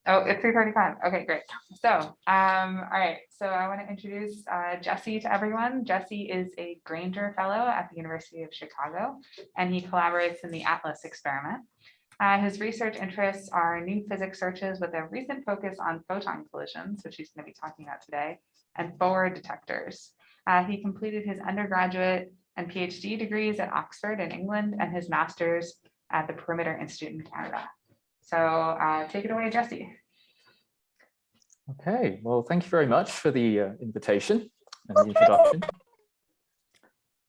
Oh, it's 3:45. Okay, great. So, all right. So I want to introduce Jesse to everyone. Jesse is a Granger Fellow at the University of Chicago, and he collaborates in the ATLAS experiment. His research interests are new physics searches with a recent focus on photon collisions, which he's going to be talking about today, and forward detectors. He completed his undergraduate and PhD degrees at Oxford in England and his master's at the Perimeter Institute in Canada. So take it away, Jesse. Okay, well, thank you very much for the invitation and the introduction.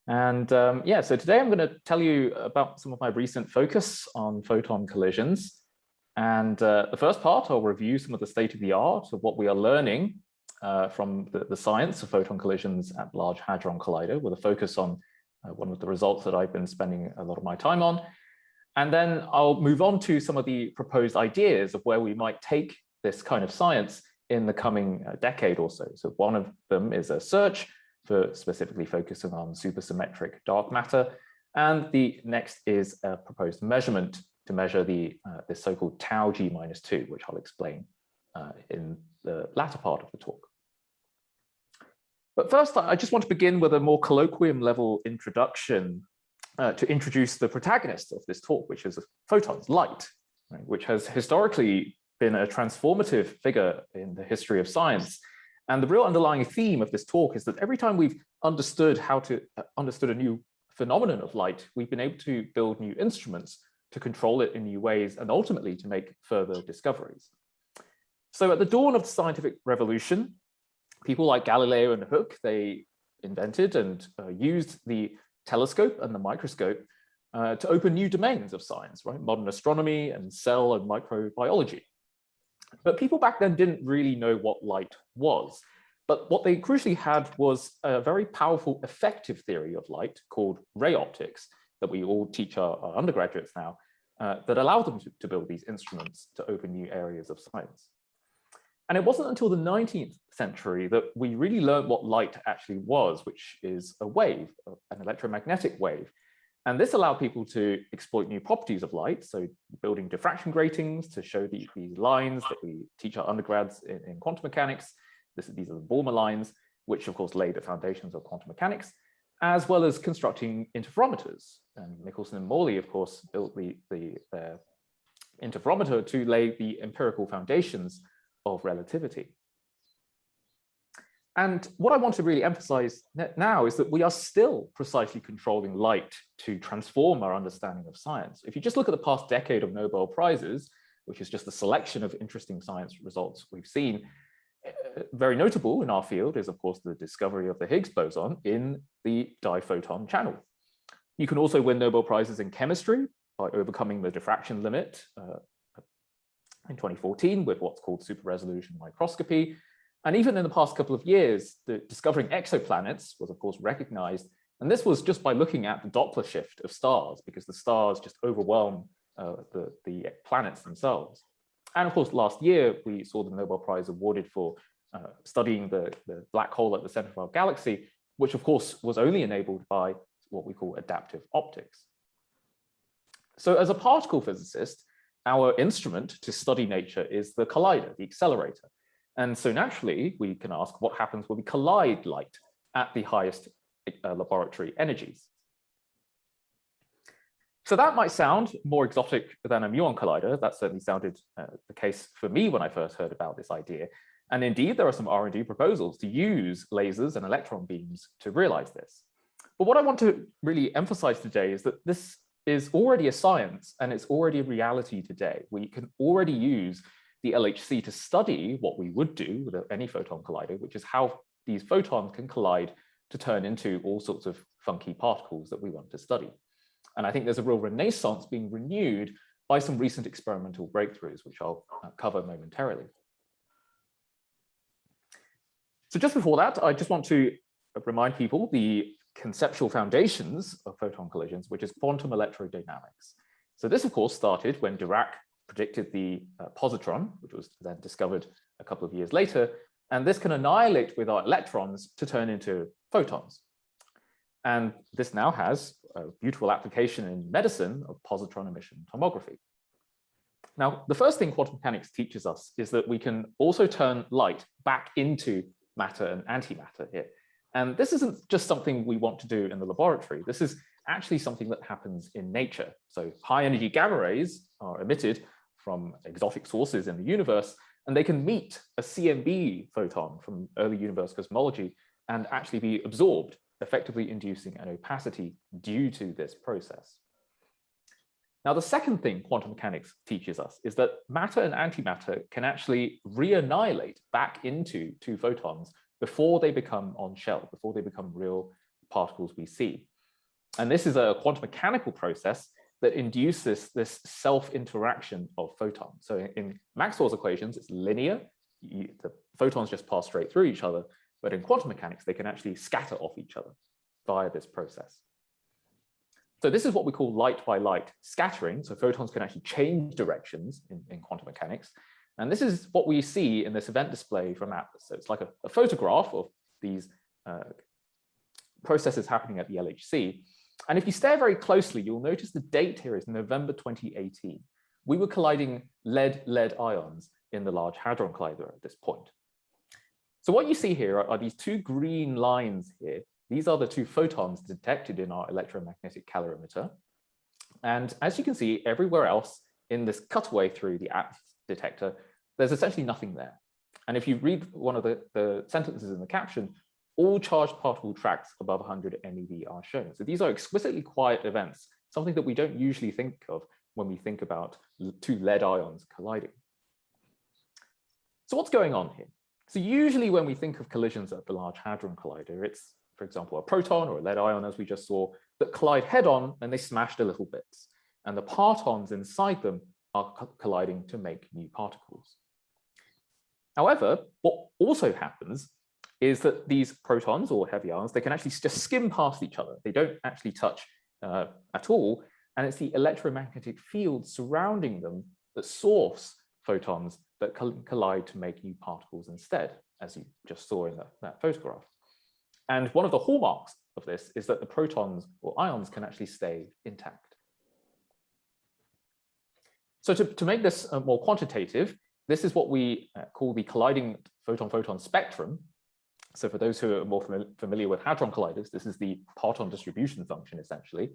And yeah, so today I'm going to tell you about some of my recent focus on photon collisions. And the first part, I'll review some of the state of the art of what we are learning from the science of photon collisions at Large Hadron Collider, with a focus on one of the results that I've been spending a lot of my time on. And then I'll move on to some of the proposed ideas of where we might take this kind of science in the coming decade or so. So one of them is a search for specifically focusing on supersymmetric dark matter. And the next is a proposed measurement to measure the this so-called tau G-2, which I'll explain in the latter part of the talk. But first, I just want to begin with a more colloquium level introduction to introduce the protagonist of this talk, which is photons, light, right, which has historically been a transformative figure in the history of science. And the real underlying theme of this talk is that every time we've understood a new phenomenon of light, we've been able to build new instruments to control it in new ways and ultimately to make further discoveries. So at the dawn of the scientific revolution, people like Galileo and Hooke, they invented and used the telescope and the microscope to open new domains of science, right? Modern astronomy and cell and microbiology. But people back then didn't really know what light was. But what they crucially had was a very powerful effective theory of light called ray optics that we all teach our undergraduates now, that allowed them to build these instruments to open new areas of science. And it wasn't until the 19th century that we really learned what light actually was, which is a wave, an electromagnetic wave. And this allowed people to exploit new properties of light, so building diffraction gratings to show these lines that we teach our undergrads in quantum mechanics. These are the Balmer lines, which of course lay the foundations of quantum mechanics, as well as constructing interferometers. And Michelson and Morley, of course, built the interferometer to lay the empirical foundations of relativity. And what I want to really emphasize now is that we are still precisely controlling light to transform our understanding of science. If you just look at the past decade of Nobel Prizes, which is just a selection of interesting science results we've seen, very notable in our field is, of course, the discovery of the Higgs boson in the diphoton channel. You can also win Nobel Prizes in chemistry by overcoming the diffraction limit in 2014 with what's called super resolution microscopy. And even in the past couple of years, discovering exoplanets was, of course, recognized. And this was just by looking at the Doppler shift of stars, because the stars just overwhelm the planets themselves. And of course, last year, we saw the Nobel Prize awarded for studying the black hole at the center of our galaxy, which, of course, was only enabled by what we call adaptive optics. So as a particle physicist, our instrument to study nature is the collider, the accelerator. And so naturally, we can ask what happens when we collide light at the highest laboratory energies. So that might sound more exotic than a muon collider. That certainly sounded the case for me when I first heard about this idea. And indeed, there are some R&D proposals to use lasers and electron beams to realize this. But what I want to really emphasize today is that this is already a science and it's already a reality today. We can already use the LHC to study what we would do with any photon collider, which is how these photons can collide to turn into all sorts of funky particles that we want to study. And I think there's a real renaissance being renewed by some recent experimental breakthroughs, which I'll cover momentarily. So just before that, I just want to remind people the conceptual foundations of photon collisions, which is quantum electrodynamics. So this, of course, started when Dirac predicted the positron, which was then discovered a couple of years later. And this can annihilate with our electrons to turn into photons. And this now has a beautiful application in medicine of positron emission tomography. Now, the first thing quantum mechanics teaches us is that we can also turn light back into matter and antimatter here. And this isn't just something we want to do in the laboratory. This is actually something that happens in nature. So high energy gamma rays are emitted from exotic sources in the universe, and they can meet a CMB photon from early universe cosmology and actually be absorbed, effectively inducing an opacity due to this process. Now, the second thing quantum mechanics teaches us is that matter and antimatter can actually re-annihilate back into two photons before they become on shell, before they become real particles we see. And this is a quantum mechanical process that induces this self-interaction of photons. So in Maxwell's equations, it's linear. The photons just pass straight through each other. But in quantum mechanics, they can actually scatter off each other via this process. So this is what we call light by light scattering. So photons can actually change directions in quantum mechanics. And this is what we see in this event display from Atlas. So it's like a photograph of these processes happening at the LHC. And if you stare very closely, you'll notice the date here is November 2018. We were colliding lead ions in the Large Hadron Collider at this point. So what you see here are these two green lines here. These are the two photons detected in our electromagnetic calorimeter. And as you can see, everywhere else in this cutaway through the Atlas detector, there's essentially nothing there. And if you read one of the sentences in the caption, all charged particle tracks above 100 MeV are shown. So these are exquisitely quiet events, something that we don't usually think of when we think about two lead ions colliding. So what's going on here? So usually when we think of collisions at the Large Hadron Collider, it's, for example, a proton or a lead ion, as we just saw, that collide head on and they smash to little bits. And the partons inside them are colliding to make new particles. However, what also happens is that these protons or heavy ions, they can actually just skim past each other. They don't actually touch at all. And it's the electromagnetic field surrounding them that source photons that collide to make new particles instead, as you just saw in that photograph. And one of the hallmarks of this is that the protons or ions can actually stay intact. So to make this more quantitative, this is what we call the colliding photon-photon spectrum. So for those who are more familiar with hadron colliders, this is the parton distribution function, essentially.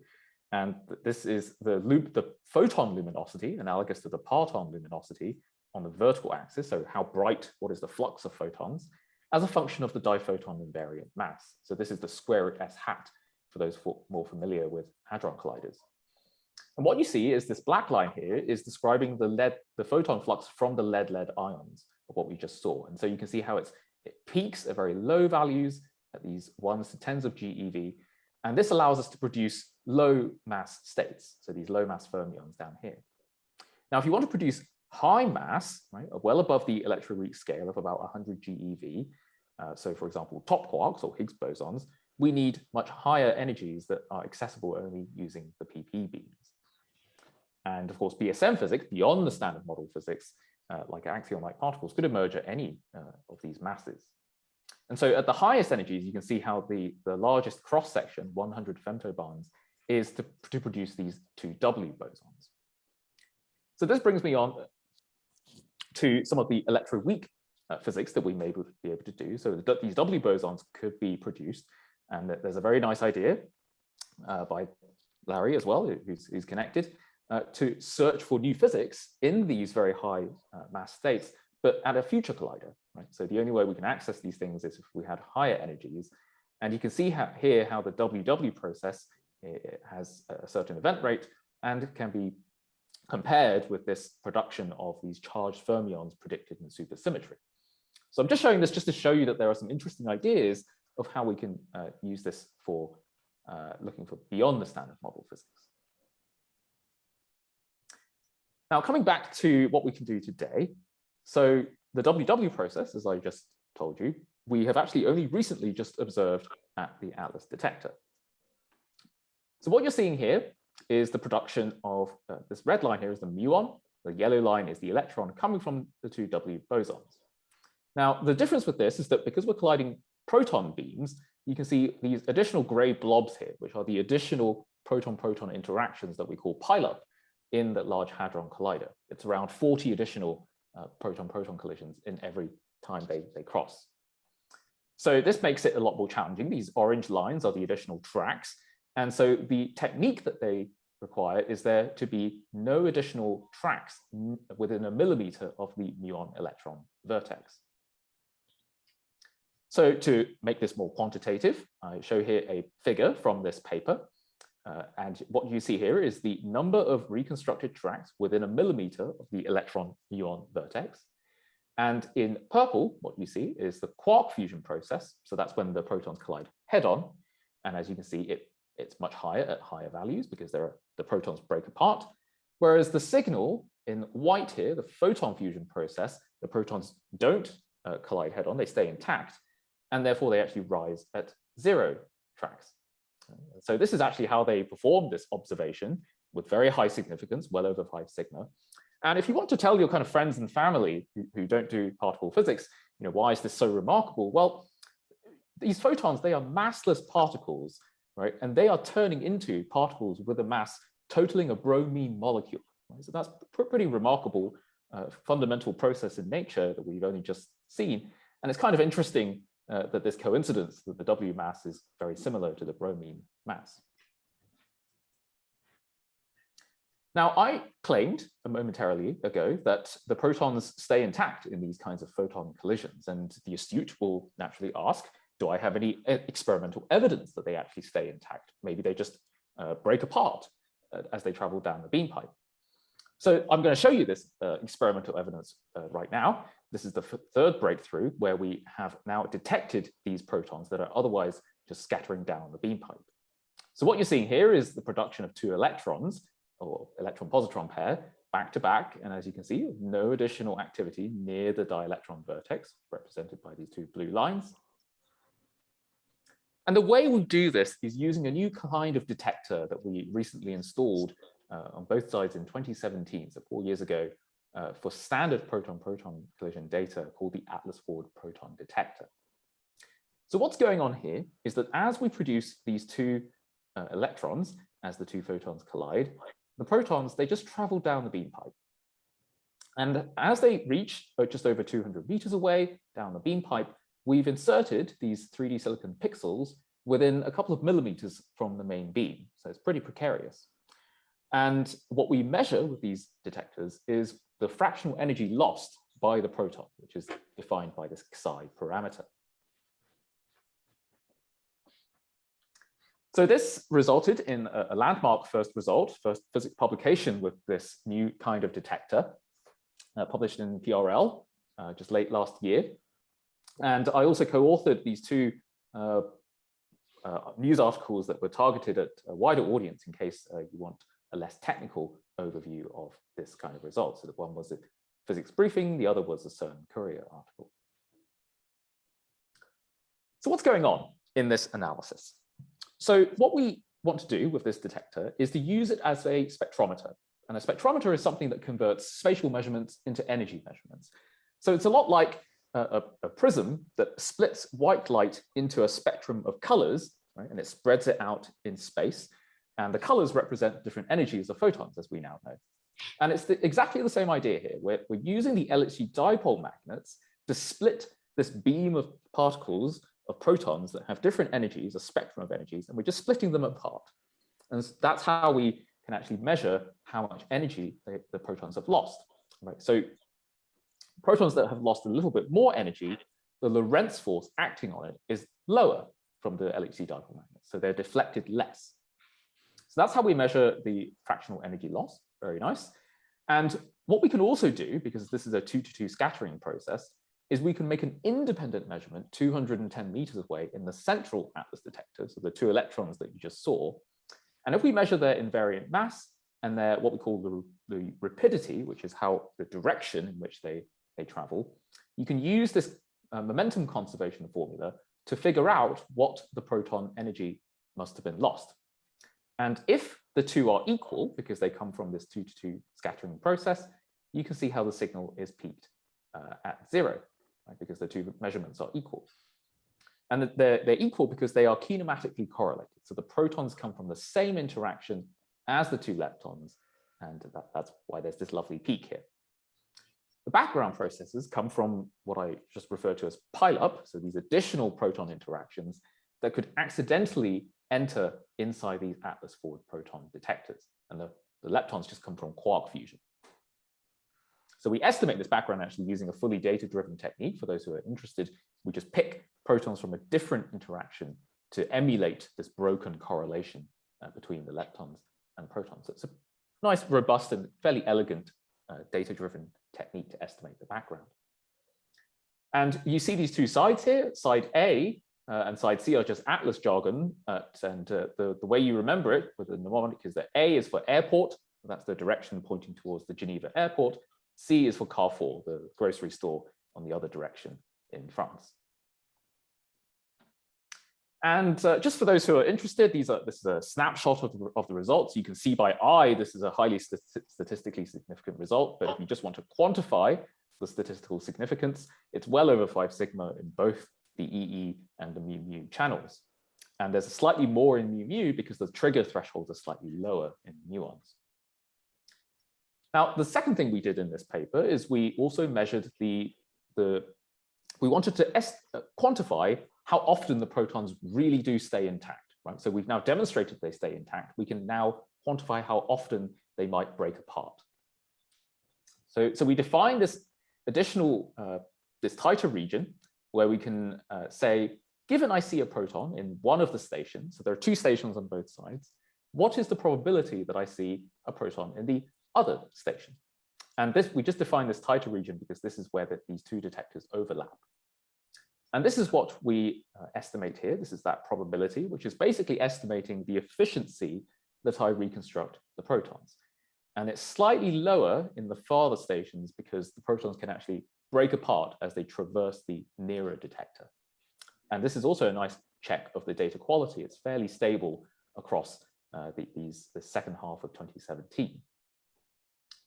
And this is the photon luminosity, analogous to the parton luminosity on the vertical axis. So how bright, what is the flux of photons, as a function of the diphoton invariant mass. So this is the square root S hat for those more familiar with hadron colliders. And what you see is this black line here is describing the photon flux from the lead ions of what we just saw. And so you can see how it peaks at very low values at these 1s to 10s of GeV. And this allows us to produce low mass states. So these low mass fermions down here. Now, if you want to produce high mass, right, well above the electroweak scale of about 100 GeV, so for example, top quarks or Higgs bosons, we need much higher energies that are accessible only using the PP beams. And of course, BSM physics, beyond the standard model physics, like axion-like particles, could emerge at any of these masses. And so at the highest energies, you can see how the largest cross-section, 100 femtobarns, is to produce these two W bosons. So this brings me on to some of the electroweak physics that we may be able to do. So these W bosons could be produced. And there's a very nice idea by Larry as well, who's connected, to search for new physics in these very high mass states, but at a future collider, right? So the only way we can access these things is if we had higher energies. And you can see here how the WW process has a certain event rate and can be compared with this production of these charged fermions predicted in supersymmetry. So I'm just showing this just to show you that there are some interesting ideas of how we can use this for looking for beyond the standard model physics. Now, coming back to what we can do today. So the WW process, as I just told you, we have actually only recently just observed at the Atlas detector. So what you're seeing here is the production of this red line here is the muon. The yellow line is the electron coming from the two W bosons. Now, the difference with this is that because we're colliding proton beams, you can see these additional gray blobs here, which are the additional proton-proton interactions that we call pileup in the Large Hadron Collider. It's around 40 additional proton-proton collisions in every time they cross. So this makes it a lot more challenging. These orange lines are the additional tracks. And so the technique that they require is there to be no additional tracks within a millimeter of the muon-electron vertex. So to make this more quantitative, I show here a figure from this paper. And what you see here is the number of reconstructed tracks within a millimeter of the electron-muon vertex. And in purple, what you see is the quark fusion process. So that's when the protons collide head-on. And as you can see, it's much higher at higher values because the protons break apart. Whereas the signal in white here, the photon fusion process, the protons don't collide head-on, they stay intact. And therefore, they actually rise at 0 tracks. So this is actually how they performed this observation with very high significance, well over 5 sigma. And if you want to tell your kind of friends and family who don't do particle physics, why is this so remarkable? Well, these photons, they are massless particles, right? And they are turning into particles with a mass totaling a bromine molecule. Right? So that's a pretty remarkable fundamental process in nature that we've only just seen. And it's kind of interesting that this coincidence that the W mass is very similar to the bromine mass. Now, I claimed momentarily ago that the protons stay intact in these kinds of photon collisions, and the astute will naturally ask, do I have any experimental evidence that they actually stay intact? Maybe they just break apart as they travel down the beam pipe. So I'm going to show you this experimental evidence right now. This is the third breakthrough where we have now detected these protons that are otherwise just scattering down the beam pipe. So what you're seeing here is the production of 2 electrons, or electron-positron pair, back to back. And as you can see, no additional activity near the dielectron vertex, represented by these 2 blue lines. And the way we do this is using a new kind of detector that we recently installed on both sides in 2017, so 4 years ago, for standard proton-proton collision data called the Atlas Forward Proton Detector. So what's going on here is that as we produce these 2 electrons, as the 2 photons collide, the protons, they just travel down the beam pipe. And as they reach just over 200 meters away down the beam pipe, we've inserted these 3D silicon pixels within a couple of millimeters from the main beam. So it's pretty precarious. And what we measure with these detectors is the fractional energy lost by the proton, which is defined by this psi parameter. So this resulted in a landmark first physics publication with this new kind of detector, published in PRL just late last year. And I also co-authored these 2 news articles that were targeted at a wider audience in case you want a less technical overview of this kind of result. So the one was a physics briefing, the other was a CERN Courier article. So what's going on in this analysis? So what we want to do with this detector is to use it as a spectrometer. And a spectrometer is something that converts spatial measurements into energy measurements. So it's a lot like a prism that splits white light into a spectrum of colors, right? And it spreads it out in space. And the colors represent different energies of photons, as we now know. And it's exactly the same idea here. We're using the LHC dipole magnets to split this beam of particles of protons that have different energies, a spectrum of energies, and we're just splitting them apart. And that's how we can actually measure how much energy the protons have lost. Right? So protons that have lost a little bit more energy, the Lorentz force acting on it is lower from the LHC dipole magnets, so they're deflected less. So that's how we measure the fractional energy loss. Very nice. And what we can also do, because this is a 2-to-2 scattering process, is we can make an independent measurement 210 meters away in the central Atlas detector, so the 2 electrons that you just saw. And if we measure their invariant mass and their what we call the rapidity, which is how the direction in which they travel, you can use this momentum conservation formula to figure out what the proton energy must have been lost. And if the 2 are equal, because they come from this 2-to-2 scattering process, you can see how the signal is peaked at 0, right? Because the 2 measurements are equal. And they're equal because they are kinematically correlated. So the protons come from the same interaction as the 2 leptons, And that's why there's this lovely peak here. The background processes come from what I just referred to as pileup, so these additional proton interactions that could accidentally enter inside these Atlas forward proton detectors. And the leptons just come from quark fusion. So we estimate this background actually using a fully data-driven technique. For those who are interested, we just pick protons from a different interaction to emulate this broken correlation between the leptons and protons. So it's a nice, robust, and fairly elegant data-driven technique to estimate the background. And you see these two sides here. Side A and side C are just Atlas jargon. And the way you remember it with the mnemonic is that A is for airport. That's the direction pointing towards the Geneva airport. C is for Carrefour, the grocery store on the other direction in France. And just for those who are interested, this is a snapshot of the results. You can see by eye, this is a highly statistically significant result. But if you just want to quantify the statistical significance, it's well over 5 sigma in both the EE and the mu channels. And there's a slightly more in mu because the trigger thresholds are slightly lower in muons. Now, the second thing we did in this paper is we also measured we wanted to quantify how often the protons really do stay intact, right? So we've now demonstrated they stay intact. We can now quantify how often they might break apart. So we define this additional, this tighter region where we can say, given I see a proton in one of the stations, so there are 2 stations on both sides, what is the probability that I see a proton in the other station? And we just define this tighter region because this is where these 2 detectors overlap. And this is what we estimate here. This is that probability, which is basically estimating the efficiency that I reconstruct the protons. And it's slightly lower in the farther stations because the protons can actually break apart as they traverse the nearer detector. And this is also a nice check of the data quality. It's fairly stable across the second half of 2017.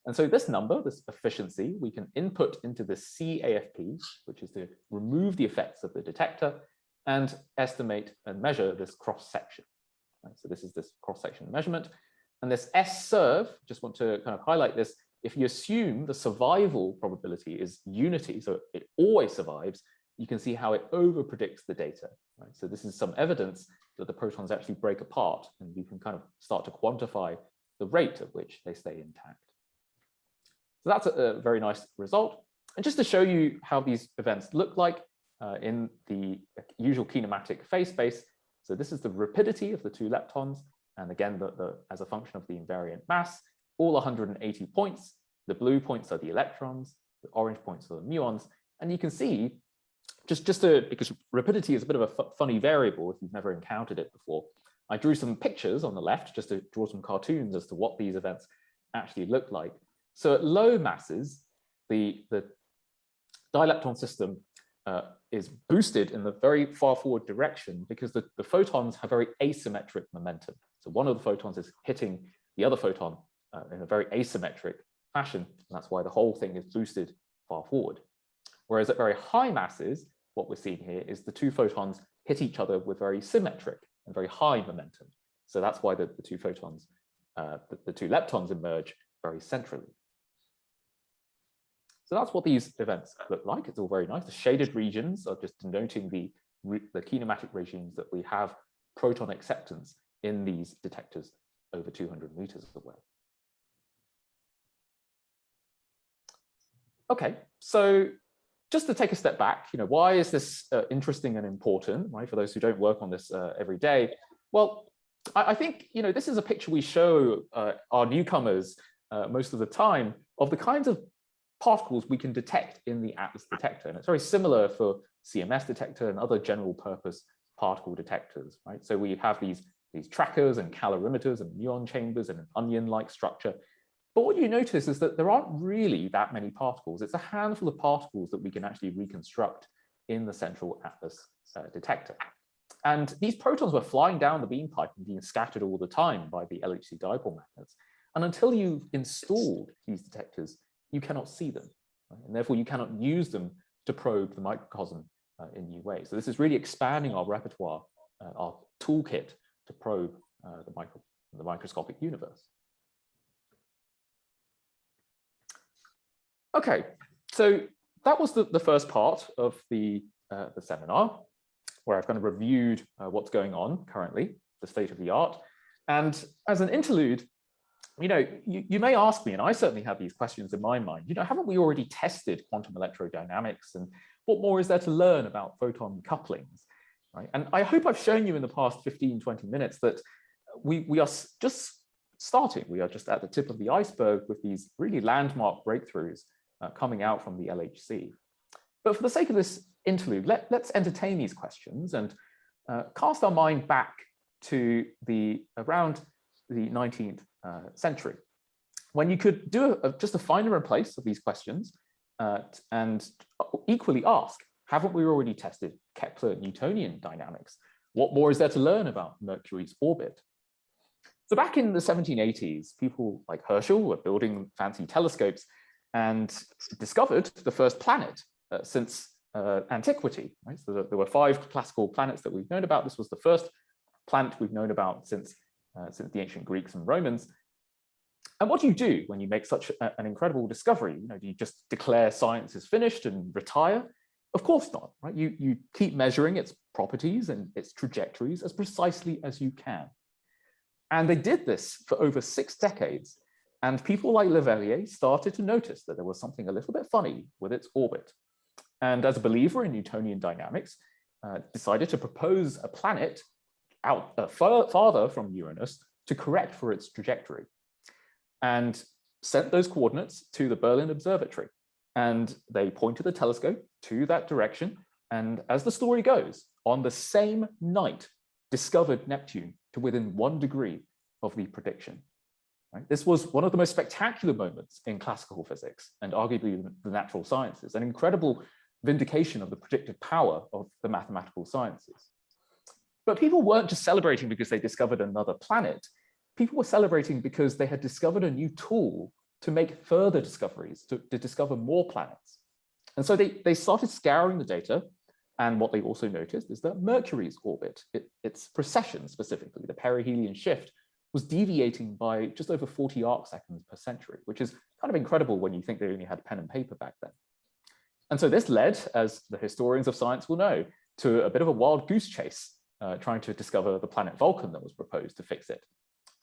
And so this number, this efficiency, we can input into the CAFP, which is to remove the effects of the detector and estimate and measure this cross-section. Right? So this is this cross-section measurement. And this S-serve, just want to kind of highlight this, if you assume the survival probability is unity, so it always survives, you can see how it over-predicts the data. Right? So this is some evidence that the protons actually break apart, and you can kind of start to quantify the rate at which they stay intact. So that's a very nice result. And just to show you how these events look like in the usual kinematic phase space. So this is the rapidity of the 2 leptons. And again, as a function of the invariant mass, all 180 points. The blue points are the electrons, the orange points are the muons. And you can see, because rapidity is a bit of a funny variable if you've never encountered it before, I drew some pictures on the left just to draw some cartoons as to what these events actually look like. So at low masses, the dilepton system is boosted in the very far forward direction because the photons have very asymmetric momentum. So one of the photons is hitting the other photon in a very asymmetric fashion. And that's why the whole thing is boosted far forward. Whereas at very high masses, what we're seeing here is the 2 photons hit each other with very symmetric and very high momentum. So that's why the 2 photons, the 2 leptons emerge very centrally. So that's what these events look like. It's all very nice. The shaded regions are just denoting the kinematic regimes that we have proton acceptance in these detectors over 200 meters away. Okay, so just to take a step back, why is this interesting and important, right? For those who don't work on this every day, well, I think this is a picture we show our newcomers most of the time of the kinds of particles we can detect in the Atlas detector. And it's very similar for CMS detector and other general purpose particle detectors, right? So we have these trackers and calorimeters and muon chambers and an onion-like structure. But what you notice is that there aren't really that many particles. It's a handful of particles that we can actually reconstruct in the central Atlas detector. And these protons were flying down the beam pipe and being scattered all the time by the LHC dipole magnets. And until you've installed these detectors, you cannot see them, right? And therefore you cannot use them to probe the microcosm in new ways. So this is really expanding our repertoire, our toolkit to probe the microscopic universe. Okay, so that was the first part of the seminar, where I've kind of reviewed what's going on currently, the state of the art. And as an interlude, you may ask me, and I certainly have these questions in my mind, haven't we already tested quantum electrodynamics? And what more is there to learn about photon couplings? Right? And I hope I've shown you in the past 15, 20 minutes that we are just starting. We are just at the tip of the iceberg with these really landmark breakthroughs coming out from the LHC. But for the sake of this interlude, let's entertain these questions and cast our mind back to around the 19th century, when you could do just a find and replace of these questions and equally ask, haven't we already tested Kepler-Newtonian dynamics? What more is there to learn about Mercury's orbit? So back in the 1780s, people like Herschel were building fancy telescopes and discovered the first planet since antiquity. Right? So there were 5 classical planets that we've known about. This was the first planet we've known about since the ancient Greeks and Romans. And what do you do when you make such an incredible discovery? Do you just declare science is finished and retire? Of course not, right? You keep measuring its properties and its trajectories as precisely as you can. And they did this for over 6 decades. And people like Leverrier started to notice that there was something a little bit funny with its orbit. And as a believer in Newtonian dynamics, decided to propose a planet out farther from Uranus to correct for its trajectory, and sent those coordinates to the Berlin Observatory. And they pointed the telescope to that direction. And as the story goes, on the same night, discovered Neptune to within 1 degree of the prediction. Right? This was one of the most spectacular moments in classical physics and arguably the natural sciences, an incredible vindication of the predictive power of the mathematical sciences. But people weren't just celebrating because they discovered another planet. People were celebrating because they had discovered a new tool to make further discoveries, to discover more planets. And so they started scouring the data. And what they also noticed is that Mercury's orbit, its precession specifically, the perihelion shift, was deviating by just over 40 arc seconds per century, which is kind of incredible when you think they only had pen and paper back then. And so this led, as the historians of science will know, to a bit of a wild goose chase, trying to discover the planet Vulcan that was proposed to fix it.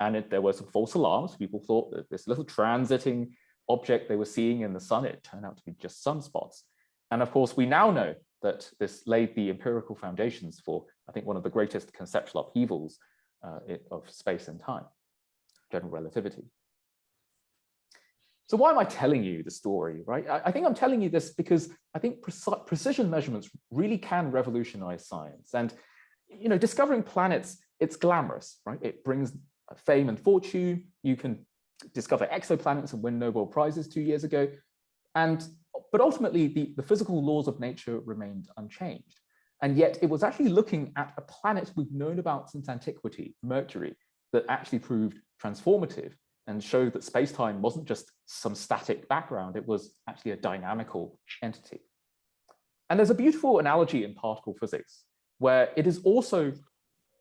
And there were some false alarms. People thought that this little transiting object they were seeing in the sun, it turned out to be just sunspots. And of course, we now know that this laid the empirical foundations for, I think, one of the greatest conceptual upheavals of space and time, general relativity. So why am I telling you the story, right? I think I'm telling you this because I think precision measurements really can revolutionize science. And discovering planets, it's glamorous, right? It brings fame and fortune. You can discover exoplanets and win Nobel Prizes 2 years ago. But ultimately, the physical laws of nature remained unchanged. And yet it was actually looking at a planet we've known about since antiquity, Mercury, that actually proved transformative and showed that space-time wasn't just some static background, it was actually a dynamical entity. And there's a beautiful analogy in particle physics where it is also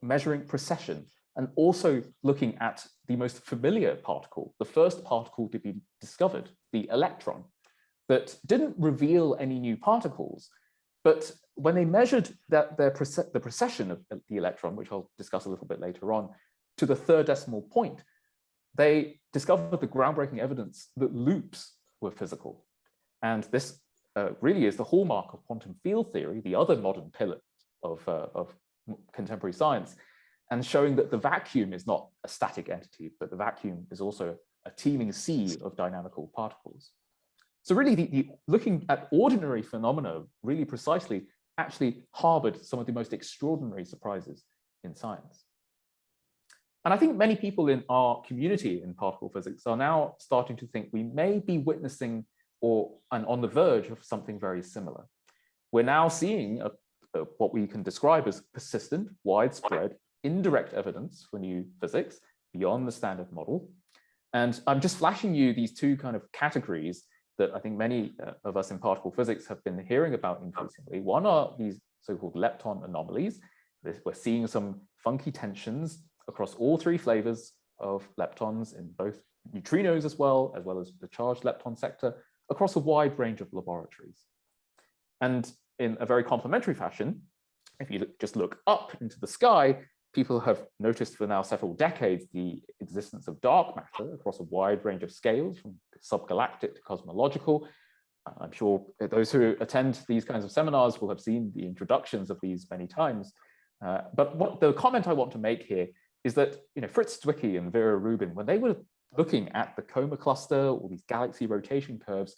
measuring precession and also looking at the most familiar particle, the first particle to be discovered, the electron, that didn't reveal any new particles. But when they measured the precession of the electron, which I'll discuss a little bit later on, to the 3rd decimal point, they discovered the groundbreaking evidence that loops were physical. And this really is the hallmark of quantum field theory, the other modern pillar of contemporary science, and showing that the vacuum is not a static entity, but the vacuum is also a teeming sea of dynamical particles. So really, looking at ordinary phenomena really precisely actually harbored some of the most extraordinary surprises in science. And I think many people in our community in particle physics are now starting to think we may be witnessing and on the verge of something very similar. We're now seeing what we can describe as persistent, widespread, indirect evidence for new physics beyond the standard model. And I'm just flashing you these 2 kind of categories that I think many of us in particle physics have been hearing about increasingly. One are these so-called lepton anomalies. We're seeing some funky tensions across all 3 flavors of leptons in both neutrinos as well as the charged lepton sector, across a wide range of laboratories. And in a very complementary fashion, if you just look up into the sky, people have noticed for now several decades the existence of dark matter across a wide range of scales, from subgalactic to cosmological. I'm sure those who attend these kinds of seminars will have seen the introductions of these many times. But what the comment I want to make here is that Fritz Zwicky and Vera Rubin, when they were looking at the Coma cluster or these galaxy rotation curves,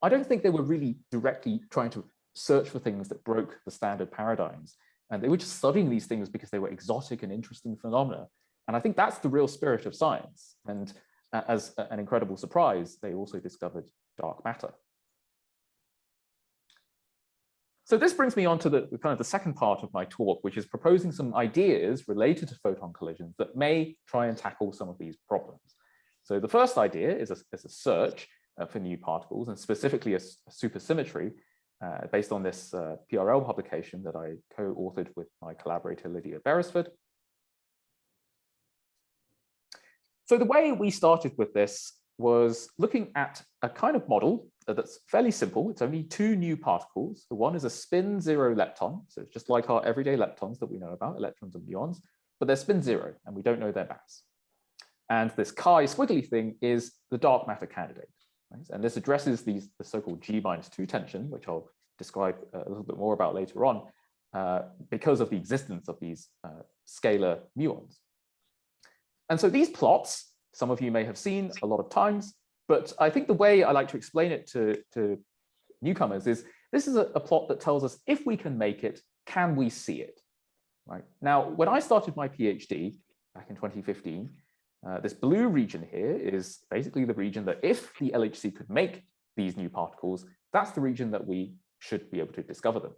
I don't think they were really directly trying to search for things that broke the standard paradigms. And they were just studying these things because they were exotic and interesting phenomena. And I think that's the real spirit of science. And as an incredible surprise, they also discovered dark matter. So this brings me on to the kind of the second part of my talk, which is proposing some ideas related to photon collisions that may try and tackle some of these problems. So the first idea is a search for new particles, and specifically a supersymmetry, based on this PRL publication that I co-authored with my collaborator Lydia Beresford. So the way we started with this was looking at a kind of model that's fairly simple. It's only two new particles. The one is a spin 0 lepton, so it's just like our everyday leptons that we know about, electrons and muons, but they're spin 0 and we don't know their mass. And this chi squiggly thing is the dark matter candidate. Right? And this addresses the so-called G-2 tension, which I'll describe a little bit more about later on, because of the existence of these scalar muons. And so these plots, some of you may have seen a lot of times, but I think the way I like to explain it to newcomers is this is a plot that tells us if we can make it, can we see it? Right? Now, when I started my PhD back in 2015, this blue region here is basically the region that if the LHC could make these new particles, that's the region that we should be able to discover them.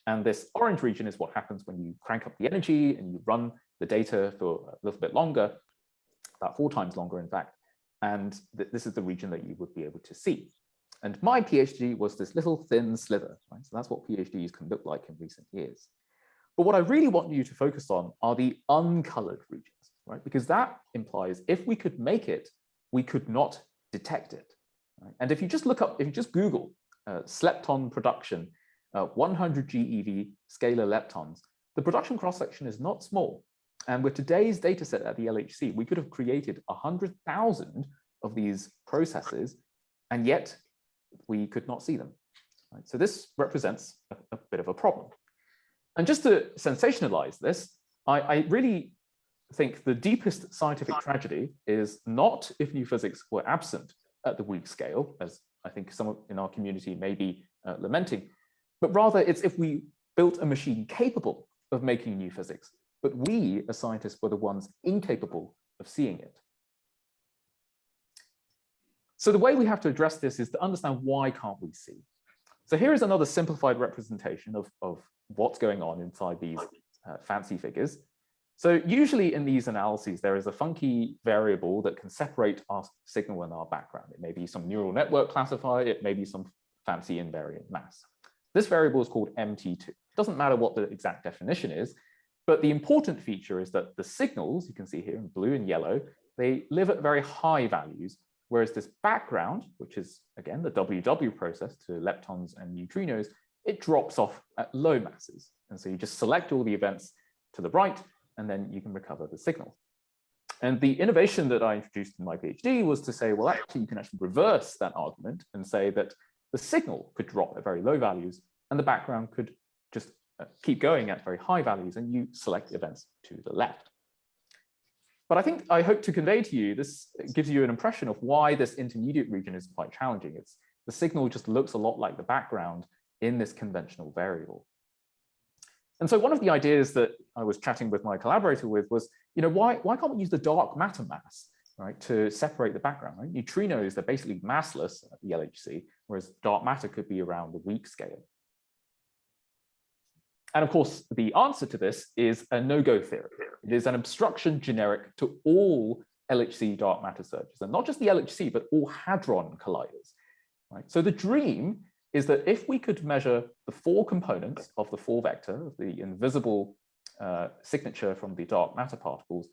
And this orange region is what happens when you crank up the energy and you run the data for a little bit longer, about 4 times longer, in fact. And this is the region that you would be able to see. And my PhD was this little thin slither, right? So that's what PhDs can look like in recent years. But what I really want you to focus on are the uncolored regions, right? Because that implies if we could make it, we could not detect it. Right? And if you just look up, if you just Google Slepton production, 100 GeV scalar leptons, the production cross-section is not small. And with today's data set at the LHC, we could have created 100,000 of these processes, and yet we could not see them. Right? So this represents a bit of a problem. And just to sensationalize this, I really think the deepest scientific tragedy is not if new physics were absent at the weak scale, as I think some in our community may be lamenting, but rather it's if we built a machine capable of making new physics, but we as scientists were the ones incapable of seeing it. So the way we have to address this is to understand why can't we see. So here is another simplified representation of what's going on inside these fancy figures. So usually in these analyses, there is a funky variable that can separate our signal and our background. It may be some neural network classifier, it may be some fancy invariant mass. This variable is called MT2. It doesn't matter what the exact definition is, but the important feature is that the signals, you can see here in blue and yellow, they live at very high values, whereas this background, which is again the WW process to leptons and neutrinos, it drops off at low masses. And so you just select all the events to the right, and then you can recover the signal. And the innovation that I introduced in my PhD was to say, well, actually, you can actually reverse that argument and say that the signal could drop at very low values, and the background could just keep going at very high values, and you select events to the left. But I think I hope to convey to you, this gives you an impression of why this intermediate region is quite challenging. It's the signal just looks a lot like the background in this conventional variable. And so one of the ideas that I was chatting with my collaborator with was, why can't we use the dark matter mass, right, to separate the background? Right? Neutrinos, they're basically massless at the LHC, whereas dark matter could be around the weak scale. And of course, the answer to this is a no-go theory. It is an obstruction generic to all LHC dark matter searches, and not just the LHC, but all hadron colliders. Right? So the dream is that if we could measure the 4 components of the 4 vector, of the invisible signature from the dark matter particles,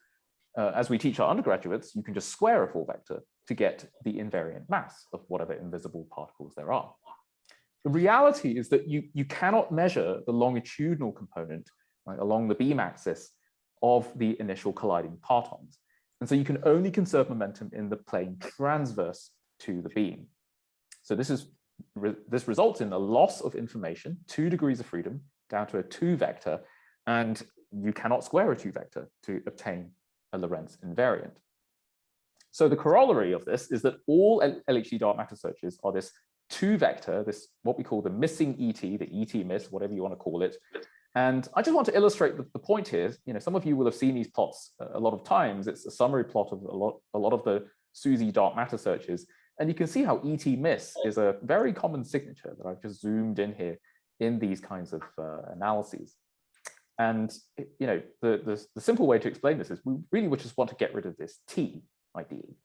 as we teach our undergraduates, you can just square a 4 vector. to get the invariant mass of whatever invisible particles there are. The reality is that you cannot measure the longitudinal component, right, along the beam axis of the initial colliding partons. And so you can only conserve momentum in the plane transverse to the beam. So this results in a loss of information, 2 degrees of freedom, down to a 2 vector, and you cannot square a 2 vector to obtain a Lorentz invariant. So the corollary of this is that all LHC dark matter searches are this 2 vector, this what we call the missing ET, the ET miss, whatever you want to call it. And I just want to illustrate the point here. Some of you will have seen these plots a lot of times. It's a summary plot of a lot of the SUSY dark matter searches. And you can see how ET miss is a very common signature that I've just zoomed in here in these kinds of analyses. And the simple way to explain this is we really would just want to get rid of this T, ideally.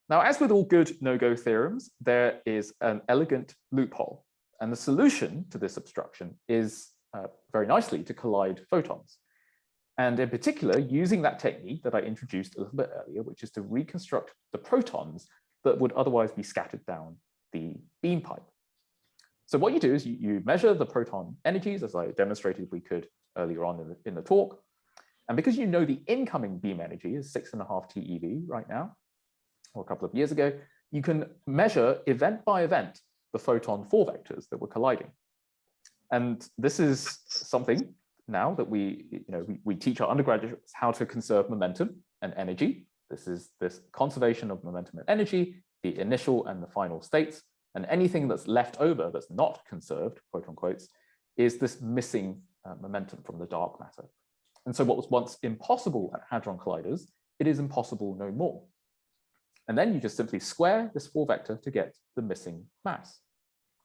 Now, as with all good no-go theorems, there is an elegant loophole. And the solution to this obstruction is very nicely to collide photons. And in particular, using that technique that I introduced a little bit earlier, which is to reconstruct the protons that would otherwise be scattered down the beam pipe. So what you do is you measure the proton energies, as I demonstrated we could earlier on in the talk. And because you know the incoming beam energy is 6.5 TeV right now, or a couple of years ago, you can measure event by event the photon 4 vectors that were colliding. And this is something now that we teach our undergraduates how to conserve momentum and energy. This is this conservation of momentum and energy, the initial and the final states, and anything that's left over that's not conserved, quote unquote, is this missing momentum from the dark matter. And so what was once impossible at hadron colliders, it is impossible no more. And then you just simply square this 4 vector to get the missing mass.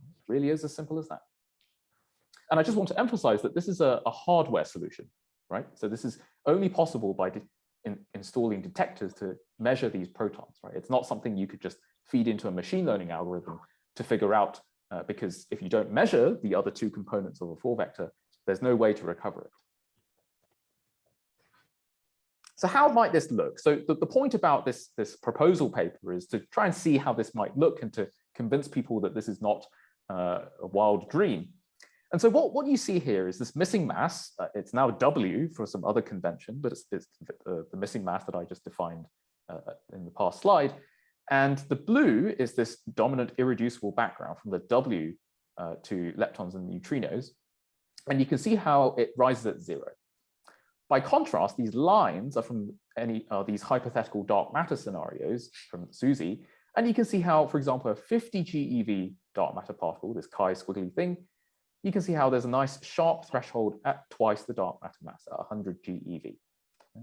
It really is as simple as that. And I just want to emphasize that this is a hardware solution, right? So this is only possible by installing detectors to measure these protons, right? It's not something you could just feed into a machine learning algorithm to figure out, because if you don't measure the other 2 components of a 4 vector, there's no way to recover it. So how might this look? So the point about this proposal paper is to try and see how this might look and to convince people that this is not a wild dream. And so what you see here is this missing mass. It's now W for some other convention, but it's the missing mass that I just defined in the past slide. And the blue is this dominant irreducible background from the W to leptons and neutrinos. And you can see how it rises at 0. By contrast, these lines are from these hypothetical dark matter scenarios from SUSY. And you can see how, for example, a 50 GeV dark matter particle, this chi squiggly thing, you can see how there's a nice sharp threshold at twice the dark matter mass at 100 GeV.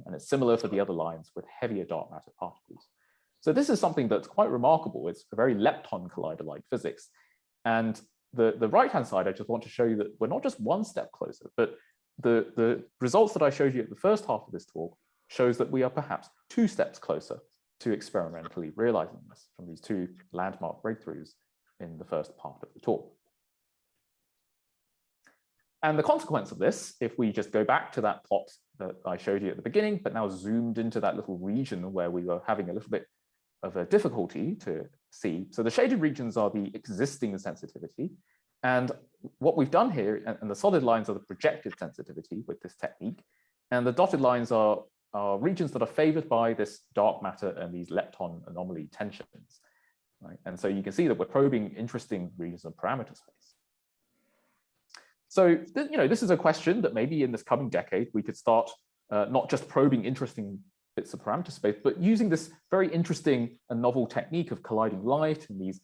And it's similar for the other lines with heavier dark matter particles. So this is something that's quite remarkable. It's a very lepton collider-like physics. And the right-hand side, I just want to show you that we're not just 1 step closer, but the results that I showed you at the first half of this talk shows that we are perhaps 2 steps closer to experimentally realizing this from these 2 landmark breakthroughs in the first part of the talk. And the consequence of this, if we just go back to that plot that I showed you at the beginning, but now zoomed into that little region where we were having a little bit of a difficulty to see. So the shaded regions are the existing sensitivity. And what we've done here, and the solid lines are the projected sensitivity with this technique. And the dotted lines are regions that are favored by this dark matter and these lepton anomaly tensions. Right? And so you can see that we're probing interesting regions of parameter space. So, this is a question that maybe in this coming decade, we could start not just probing interesting bits of parameter space, but using this very interesting and novel technique of colliding light and these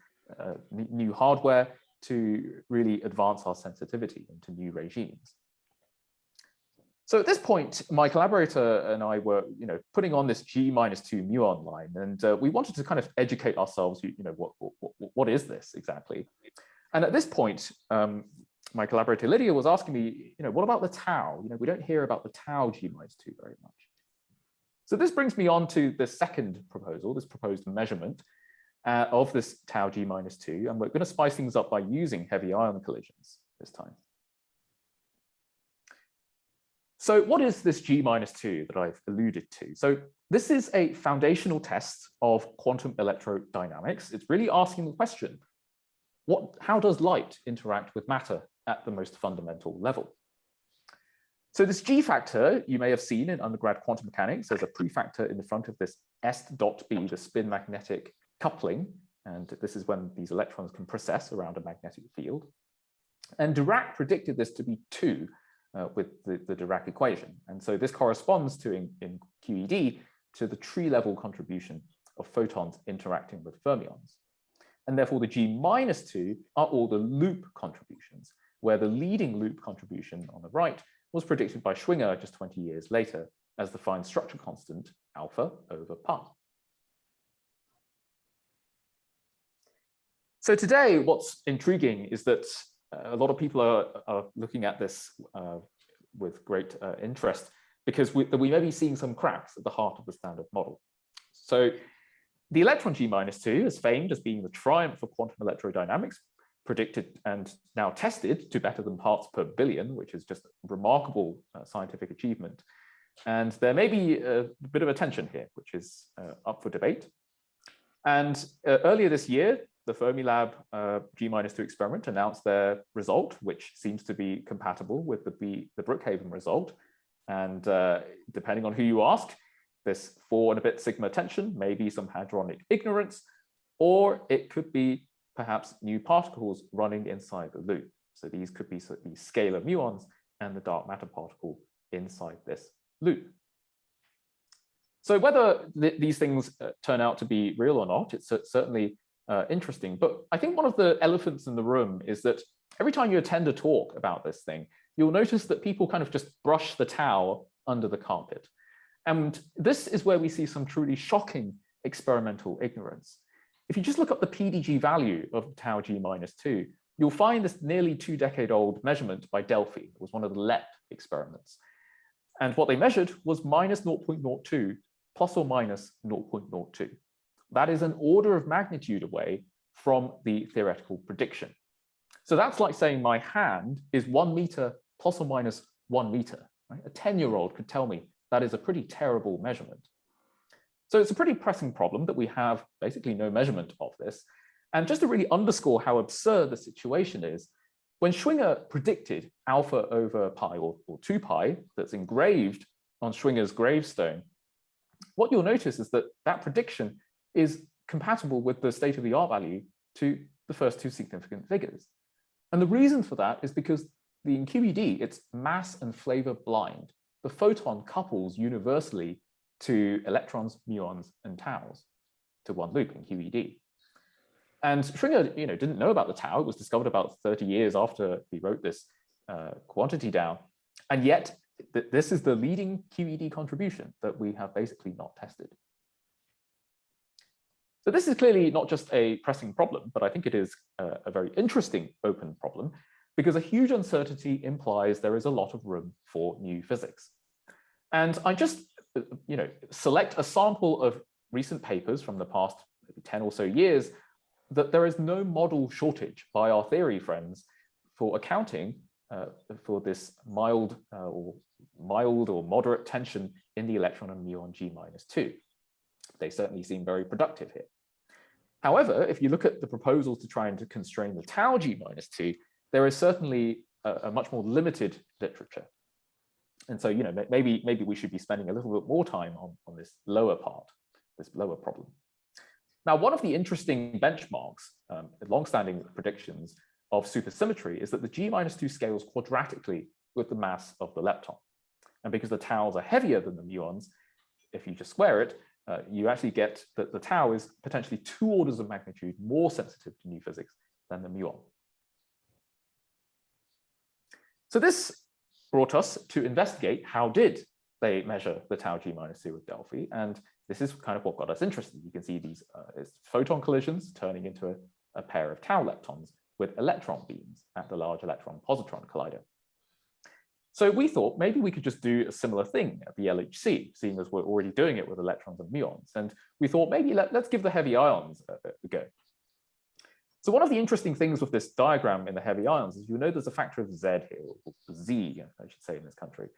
new hardware to really advance our sensitivity into new regimes. So at this point, my collaborator and I were, putting on this G-2 muon line, and we wanted to kind of educate ourselves, what is this exactly? And at this point, my collaborator Lydia was asking me, what about the tau? We don't hear about the tau G-2 very much. So this brings me on to the second proposal, this proposed measurement of this tau G-2, and we're going to spice things up by using heavy ion collisions this time. So what is this G-2 that I've alluded to? So this is a foundational test of quantum electrodynamics. It's really asking the question, how does light interact with matter at the most fundamental level? So this G factor, you may have seen in undergrad quantum mechanics, there's a prefactor in the front of this S.B, the spin magnetic coupling. And this is when these electrons can precess around a magnetic field. And Dirac predicted this to be 2 with the Dirac equation. And so this corresponds to, in QED, to the tree-level contribution of photons interacting with fermions. And therefore, the G-2 are all the loop contributions, where the leading loop contribution on the right was predicted by Schwinger just 20 years later as the fine structure constant alpha over pi. So today, what's intriguing is that a lot of people are looking at this with great interest because we may be seeing some cracks at the heart of the standard model. So the electron G-2 is famed as being the triumph of quantum electrodynamics, predicted and now tested to better than parts per billion, which is just a remarkable scientific achievement. And there may be a bit of a tension here, which is up for debate. And earlier this year, the Fermilab G-2 experiment announced their result, which seems to be compatible with the Brookhaven result. And depending on who you ask, this 4 and a bit sigma tension may be some hadronic ignorance, or it could be perhaps new particles running inside the loop. So these could be the scalar muons and the dark matter particle inside this loop. So whether these things turn out to be real or not, it's certainly interesting. But I think one of the elephants in the room is that every time you attend a talk about this thing, you'll notice that people kind of just brush the towel under the carpet. And this is where we see some truly shocking experimental ignorance. If you just look up the PDG value of tau G-2, you'll find this nearly 2-decade-old measurement by Delphi. It was one of the LEP experiments. And what they measured was minus 0.02 plus or minus 0.02. That is an order of magnitude away from the theoretical prediction. So that's like saying my hand is 1 meter plus or minus 1 meter. Right? A 10-year-old could tell me that is a pretty terrible measurement. So it's a pretty pressing problem that we have basically no measurement of this. And just to really underscore how absurd the situation is, when Schwinger predicted alpha over pi or 2 pi that's engraved on Schwinger's gravestone, what you'll notice is that that prediction is compatible with the state-of-the-art value to the first 2 significant figures. And the reason for that is because in QED, it's mass and flavor blind. The photon couples universally to electrons, muons, and taus to one loop in QED. And Schwinger didn't know about the tau. It was discovered about 30 years after he wrote this quantity down. And yet, this is the leading QED contribution that we have basically not tested. So this is clearly not just a pressing problem, but I think it is a very interesting open problem because a huge uncertainty implies there is a lot of room for new physics. And I just select a sample of recent papers from the past maybe 10 or so years that there is no model shortage by our theory friends for accounting for this mild or moderate tension in the electron and muon G-2. They certainly seem very productive here. However, if you look at the proposals to try and to constrain the tau G-2, there is certainly a much more limited literature. And so, maybe we should be spending a little bit more time on this lower part, this lower problem. Now, one of the interesting benchmarks, long-standing predictions of supersymmetry is that the G-2 scales quadratically with the mass of the lepton. And because the taus are heavier than the muons, if you just square it, you actually get that the tau is potentially 2 orders of magnitude more sensitive to new physics than the muon. So this brought us to investigate how did they measure the tau G-2 with Delphi, and this is kind of what got us interested. You can see these photon collisions turning into a pair of tau leptons with electron beams at the Large Electron Positron Collider. So we thought maybe we could just do a similar thing at the LHC, seeing as we're already doing it with electrons and muons. And we thought maybe let's give the heavy ions a go. So one of the interesting things with this diagram in the heavy ions is there's a factor of Z here, or Z, I should say in this country.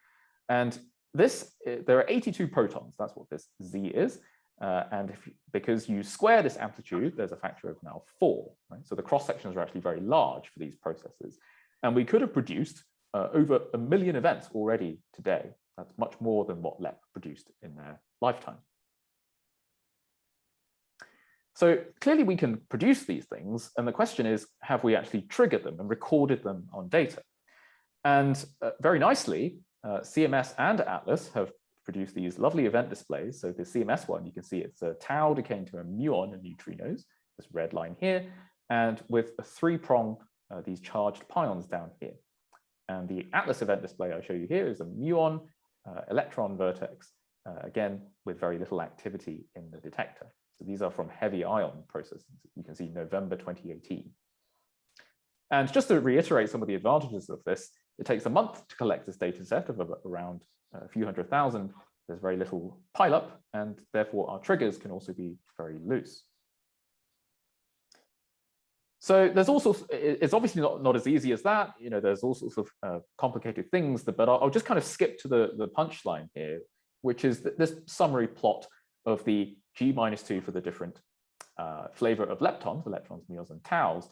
And there are 82 protons. That's what this Z is. And because you square this amplitude, there's a factor of now 4. Right? So the cross sections are actually very large for these processes. And we could have produced over 1 million events already today. That's much more than what LEP produced in their lifetime. So clearly we can produce these things. And the question is, have we actually triggered them and recorded them on data? And very nicely, CMS and Atlas have produced these lovely event displays. So the CMS one, you can see it's a tau decaying to a muon and neutrinos, this red line here, and with a 3-prong, these charged pions down here. And the Atlas event display I show you here is a muon electron vertex, again, with very little activity in the detector. So these are from heavy ion processes. You can see November 2018. And just to reiterate some of the advantages of this, it takes a month to collect this data set of around a few 100,000. There's very little pileup, and therefore our triggers can also be very loose. So there's also, it's obviously not as easy as that. You know, there's all sorts of complicated things, but I'll just kind of skip to the punchline here, which is this summary plot of the G-2 for the different flavor of leptons, electrons, muons, and taus.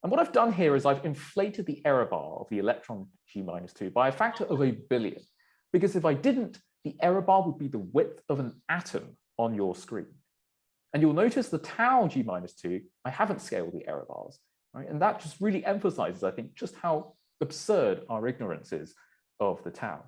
And what I've done here is I've inflated the error bar of the electron G-2 by a factor of 1 billion. Because if I didn't, the error bar would be the width of an atom on your screen. And you'll notice the tau G-2, I haven't scaled the error bars, right? And that just really emphasizes, I think, just how absurd our ignorance is of the tau.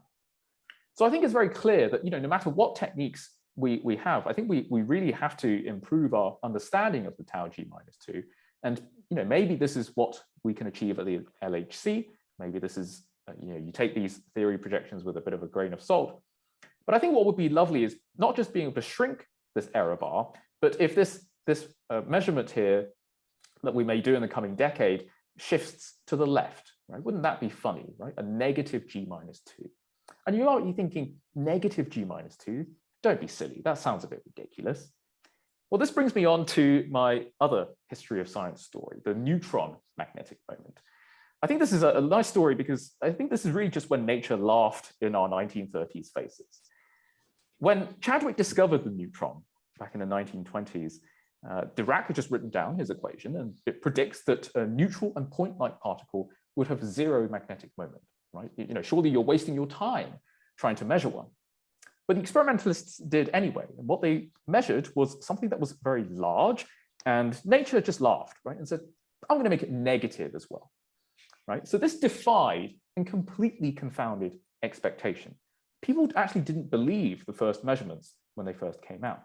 So I think it's very clear that, you know, no matter what techniques we have, I think we really have to improve our understanding of the tau G-2. And, you know, maybe this is what we can achieve at the LHC. Maybe this is, you know, you take these theory projections with a bit of a grain of salt. But I think what would be lovely is not just being able to shrink this error bar, but if this measurement here that we may do in the coming decade shifts to the left, right? Wouldn't that be funny, right? A negative G-2. And you're thinking, negative G-2? Don't be silly. That sounds a bit ridiculous. Well, this brings me on to my other history of science story, the neutron magnetic moment. I think this is a nice story because I think this is really just when nature laughed in our 1930s faces. When Chadwick discovered the neutron back in the 1920s, Dirac had just written down his equation, and it predicts that a neutral and point-like particle would have 0 magnetic moment, right? You know, surely you're wasting your time trying to measure one. But the experimentalists did anyway. And what they measured was something that was very large, and nature just laughed, right? And said, I'm going to make it negative as well, right? So this defied and completely confounded expectation. People actually didn't believe the first measurements when they first came out.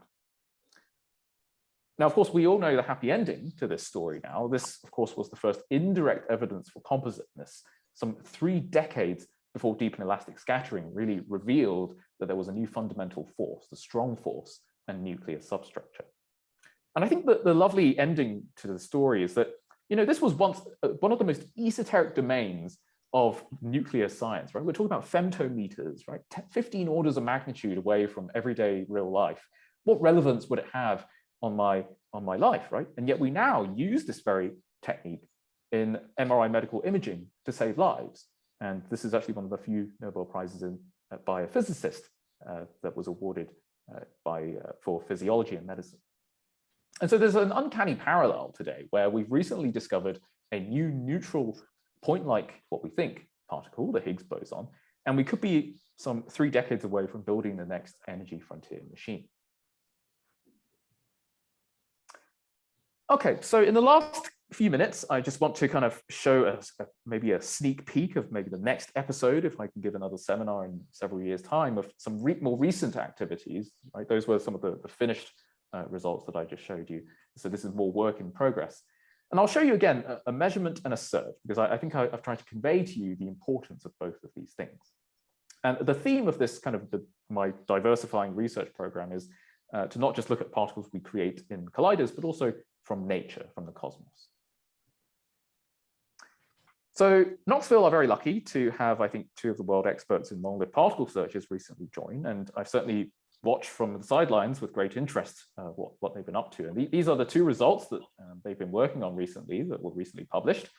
Now, of course, we all know the happy ending to this story now. This, of course, was the first indirect evidence for compositeness, some 3 decades before deep and elastic scattering really revealed that there was a new fundamental force, the strong force and nuclear substructure. And I think that the lovely ending to the story is that, you know, this was once one of the most esoteric domains of nuclear science, right? We're talking about femtometers, right? 15 orders of magnitude away from everyday real life. What relevance would it have on my life, right? And yet we now use this very technique in MRI medical imaging to save lives. And this is actually one of the few Nobel Prizes by a physicist that was awarded for physiology and medicine. And so there's an uncanny parallel today where we've recently discovered a new neutral point-like, what we think, particle, the Higgs boson, and we could be some 3 decades away from building the next energy frontier machine. Okay, so in the last few minutes, I just want to kind of show maybe a sneak peek of maybe the next episode, if I can give another seminar in several years' time, of some more recent activities, right? Those were some of the finished results that I just showed you. So this is more work in progress. And I'll show you again a measurement and a search, because I think I've tried to convey to you the importance of both of these things. And the theme of this kind of my diversifying research program is to not just look at particles we create in colliders, but also from nature, from the cosmos. So Knoxville are very lucky to have, I think, 2 of the world experts in long-lived particle searches recently join, and I've certainly watched from the sidelines with great interest what they've been up to. And these are the 2 results that they've been working on recently, that were recently published.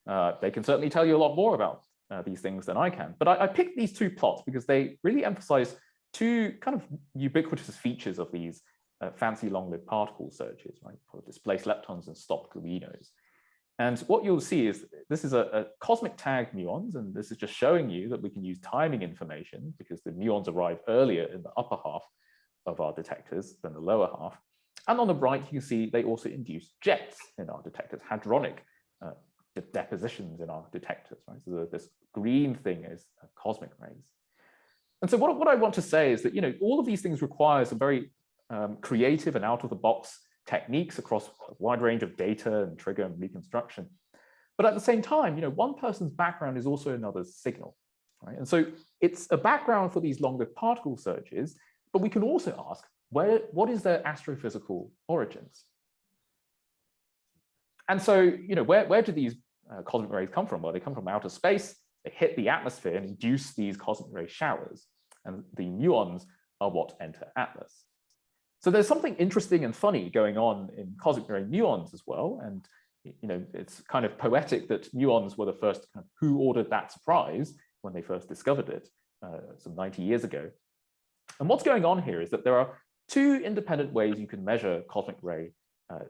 They can certainly tell you a lot more about these things than I can. But I picked these two plots because they really emphasize two kind of ubiquitous features of these fancy long-lived particle searches, right? Displaced leptons and stopped gluinos. And what you'll see is this is a cosmic tag muons, and this is just showing you that we can use timing information because the muons arrive earlier in the upper half of our detectors than the lower half. And on the right, you can see they also induce jets in our detectors, hadronic depositions in our detectors, right? So this green thing is cosmic rays. And so what I want to say is that, all of these things require some very creative and out-of-the-box techniques across a wide range of data and trigger and reconstruction. But at the same time, one person's background is also another's signal, right? And so it's a background for these long-lived particle searches, but we can also ask, what is their astrophysical origins? And so, where do these cosmic rays come from? Well, they come from outer space, they hit the atmosphere and induce these cosmic ray showers, and the muons are what enter Atlas. So there's something interesting and funny going on in cosmic ray muons as well. And it's kind of poetic that muons were the first who ordered that surprise when they first discovered it some 90 years ago. And what's going on here is that there are two independent ways you can measure cosmic ray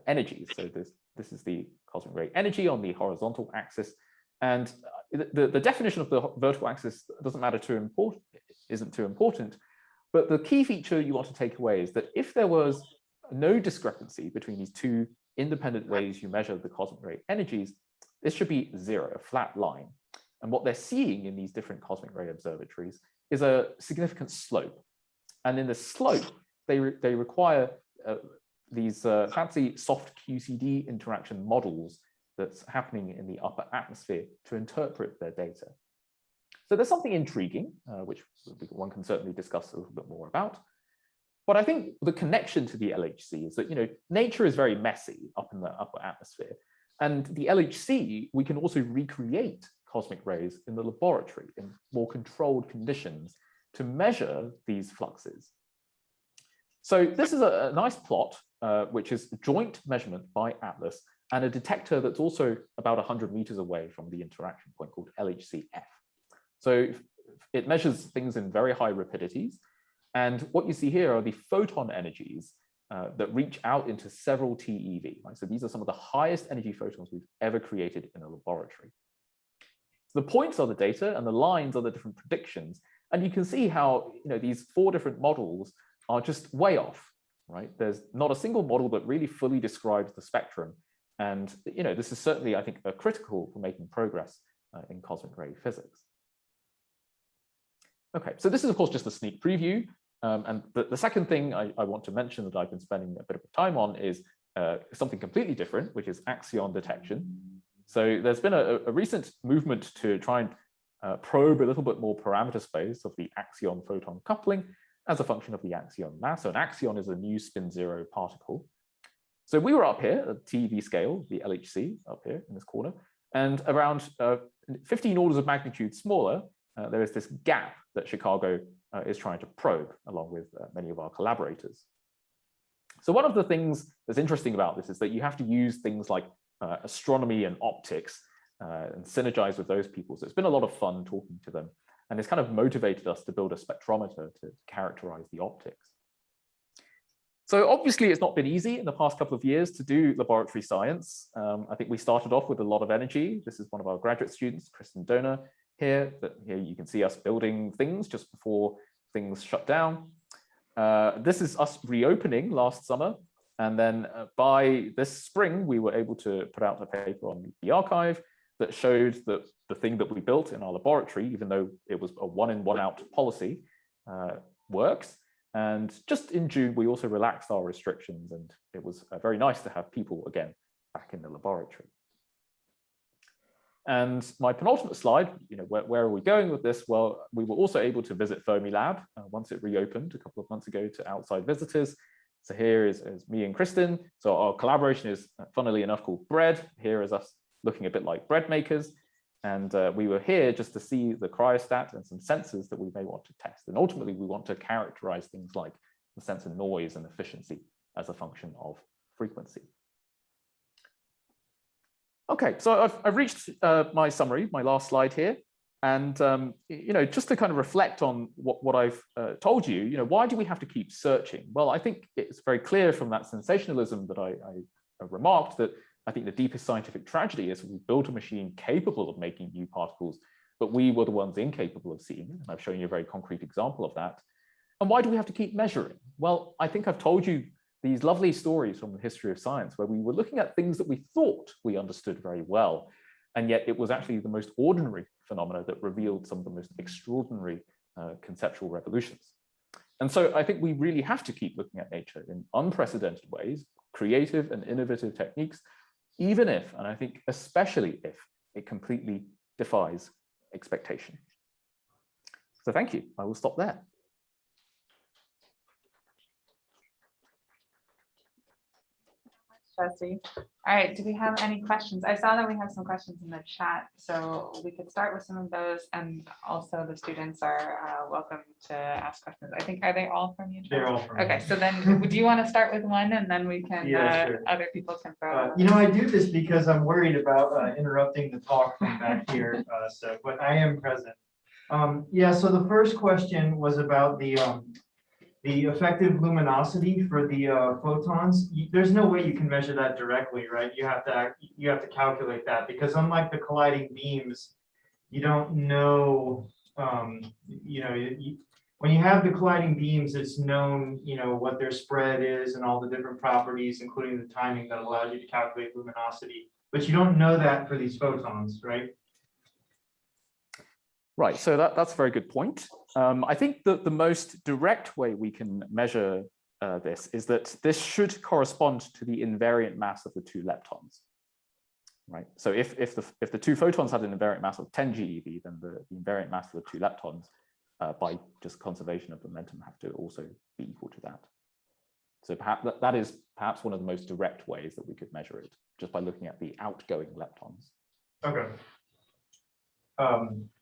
energies. So this is the cosmic ray energy on the horizontal axis. And the definition of the vertical axis isn't too important. But the key feature you want to take away is that if there was no discrepancy between these two independent ways you measure the cosmic ray energies, this should be zero, a flat line. And what they're seeing in these different cosmic ray observatories is a significant slope. And in the slope, they require these fancy soft QCD interaction models that's happening in the upper atmosphere to interpret their data. So there's something intriguing, which one can certainly discuss a little bit more about. But I think the connection to the LHC is that nature is very messy up in the upper atmosphere. And the LHC, we can also recreate cosmic rays in the laboratory in more controlled conditions to measure these fluxes. So this is a nice plot, which is joint measurement by Atlas and a detector that's also about 100 meters away from the interaction point called LHC-F. So it measures things in very high rapidities. And what you see here are the photon energies that reach out into several TeV. Right? So these are some of the highest energy photons we've ever created in a laboratory. The points are the data and the lines are the different predictions. And you can see how these four different models are just way off. Right? There's not a single model that really fully describes the spectrum. And this is certainly, I think, critical for making progress in cosmic ray physics. Okay, so this is, of course, just a sneak preview. And the second thing I want to mention that I've been spending a bit of time on is something completely different, which is axion detection. So there's been a recent movement to try and probe a little bit more parameter space of the axion photon coupling as a function of the axion mass. So an axion is a new spin zero particle. So we were up here at TeV scale, the LHC up here in this corner, and around 15 orders of magnitude smaller, there is this gap that Chicago is trying to probe along with many of our collaborators. So one of the things that's interesting about this is that you have to use things like astronomy and optics and synergize with those people. So it's been a lot of fun talking to them, and it's kind of motivated us to build a spectrometer to characterize the optics. So obviously it's not been easy in the past couple of years to do laboratory science. I think we started off with a lot of energy. This is one of our graduate students, Kristen Doner, here you can see us building things just before things shut down. This is us reopening last summer. And then by this spring, we were able to put out a paper on the archive that showed that the thing that we built in our laboratory, even though it was a one in, one out policy, works. And just in June, we also relaxed our restrictions, and it was very nice to have people again back in the laboratory. And my penultimate slide, where are we going with this? Well, we were also able to visit Fermilab once it reopened a couple of months ago to outside visitors. So here is me and Kristen. So our collaboration is, funnily enough, called Bread. Here is us looking a bit like bread makers. And we were here just to see the cryostat and some sensors that we may want to test. And ultimately, we want to characterize things like the sensor noise and efficiency as a function of frequency. Okay, so I've reached my summary, my last slide here. And just to kind of reflect on what I've told you, why do we have to keep searching? Well, I think it's very clear from that sensationalism that I remarked that I think the deepest scientific tragedy is we built a machine capable of making new particles, but we were the ones incapable of seeing it. And I've shown you a very concrete example of that. And why do we have to keep measuring? Well, I think I've told you these lovely stories from the history of science where we were looking at things that we thought we understood very well. And yet it was actually the most ordinary phenomena that revealed some of the most extraordinary conceptual revolutions. And so I think we really have to keep looking at nature in unprecedented ways, creative and innovative techniques, even if, and I think especially if, it completely defies expectation. So thank you. I will stop there. Jesse. All right, do we have any questions? I saw that we have some questions in the chat, so we could start with some of those, and also the students are welcome to ask questions. I think, are they all from you? They're all from me. Okay, so then do you want to start with one and then we can, Sure. other people can throw. I do this because I'm worried about interrupting the talk from back here, but I am present. So the first question was about the effective luminosity for the photons. There's no way you can measure that directly, right? You have to calculate that, because unlike the colliding beams, you don't know. When you have the colliding beams, it's known, what their spread is and all the different properties, including the timing that allows you to calculate luminosity. But you don't know that for these photons, right? Right, so that's a very good point. I think that the most direct way we can measure this is that this should correspond to the invariant mass of the two leptons, right? So if the two photons had an invariant mass of 10 GeV, then the invariant mass of the two leptons, by just conservation of momentum, have to also be equal to that. So perhaps that is perhaps one of the most direct ways that we could measure it, just by looking at the outgoing leptons. Okay.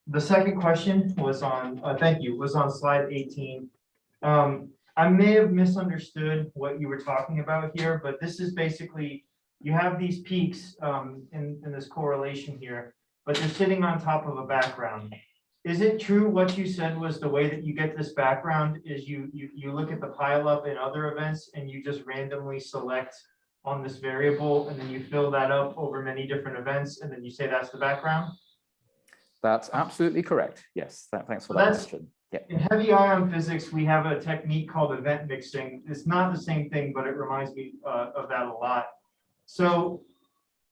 The second question was on, thank you, was on slide 18. I may have misunderstood what you were talking about here, but this is basically, you have these peaks in this correlation here, but they're sitting on top of a background. Is it true what you said was the way that you get this background is you look at the pileup in other events and you just randomly select on this variable and then you fill that up over many different events and then you say that's the background? That's absolutely correct. Yes, thanks for that question. Yeah. In heavy ion physics, we have a technique called event mixing. It's not the same thing, but it reminds me of that a lot. So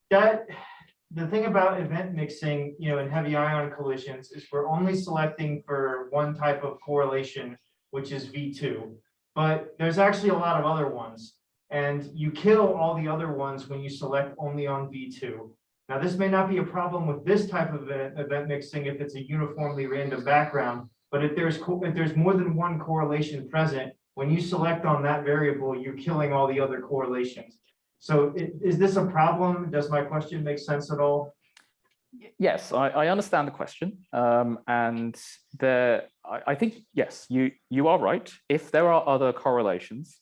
the thing about event mixing, in heavy ion collisions is we're only selecting for one type of correlation, which is V2, but there's actually a lot of other ones. And you kill all the other ones when you select only on V2. Now, this may not be a problem with this type of event mixing if it's a uniformly random background, but if there's more than one correlation present, when you select on that variable, you're killing all the other correlations. So is this a problem? Does my question make sense at all? Yes, I understand the question. And I think, yes, you are right. If there are other correlations,